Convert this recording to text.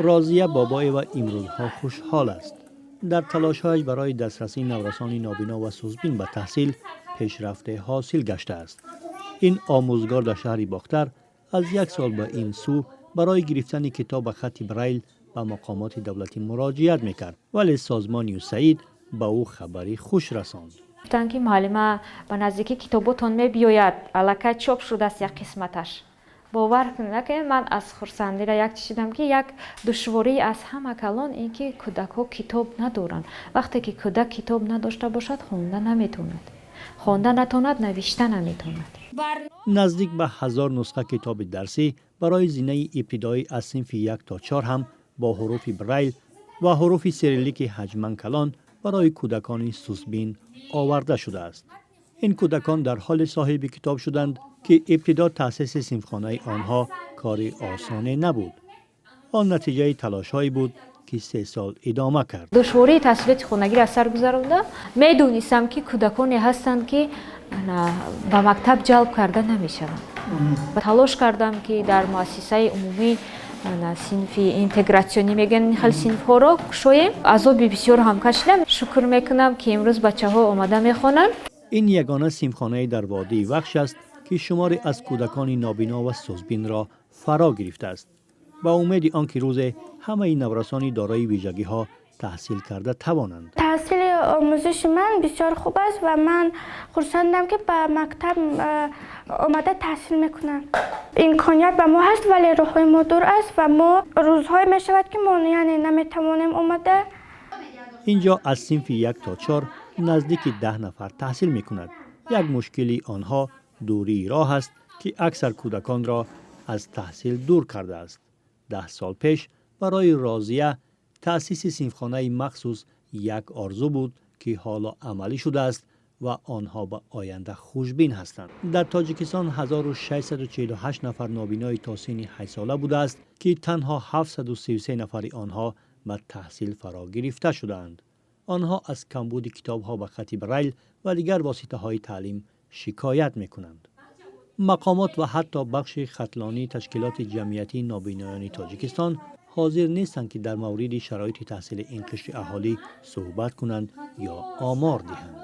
راضیه بابای و امروزها خوشحال است. در تلاش‌هایش برای دسترسی نورسان نابینا و سوزبین به تحصیل پیشرفت حاصل گشته است. این آموزگار در شهر باختر از 1 سال به این سو برای گرفتن کتاب خط بریل به مقامات دولتی مراجعت میکرد، ولی سازمان یوسعید به او خبری خوش رساند. گفتن که معلم به نزدیکی کتابتون میبیاید، الکی چاپ شده است یک قسمتش. باور کنید که من از خرسندی را یک چشیدم که یک دشواری از همه کلان این که کودک ها کتاب ندارند. وقتی که کودک کتاب نداشته باشد خوانده نمیتوند. خوانده نتواند، نوشته نمیتواند. نزدیک به 1000 نسخه کتاب درسی برای زینه ابتدایی از صنف 1 تا 4 هم با حروف بریل و حروف سیریلیک حجما کلان برای کودکان سوزبین آورده شده است. این کودکان در حال صاحب کتاب شدند که ابتدا تأسیس صنفخانه آنها کار آسانی نبود. آن نتیجه تلاش‌هایی بود که 3 سال ادامه کرد. دشواری تحصیلات خانگی را سر گذراندم. میدونستم که کودکانی هستند که به مکتب جلب کرده نمیشوند. تلاش کردم که در مؤسسه عمومی صنف اینتگراسیونی میگن خیلی صنف ها را شویم. عذاب بسیار هم کشیدم. شکر میکنم که امروز بچه ها آمده میخوانند. این یگانه صنفخانه در وادی وخش است که شماری از کودکان نابینا و سوزبین را فرا گرفته است. با امید آنکه روز همه نورسانی دارای ویژگی ها تحصیل کرده توانند. تحصیل آموزش من بسیار خوب است و من خرسندم که به مکتب آمده تحصیل میکنم. امکانیت به ما هست ولی راههای ما دور است و ما روزهای می شود که ما یعنی نمیتوانیم آمده. اینجا از صنف 1 تا 4 نزدیک 10 نفر تحصیل میکند. یک مشکلی آنها دوری راه است که اکثر کودکان را از تحصیل دور کرده است. 10 سال پیش برای راضیه تأسیس صنفخانه مخصوص یک آرزو بود که حالا عملی شده است و آنها به آینده خوشبین هستند. در تاجیکستان 1648 نفر نابینای تا سن 8 ساله بوده است که تنها 733 نفر آنها به تحصیل فرا گرفته شدند. آنها از کمبود کتاب‌ها به خط بریل و دیگر واسطه‌های تعلیم شکایت می‌کنند. مقامات و حتی بخش خطلانی تشکیلات جمعیتی نابینایان تاجیکستان حاضر نیستند که در مورد شرایط تحصیل این قشر اهالی صحبت کنند یا آمار دهند.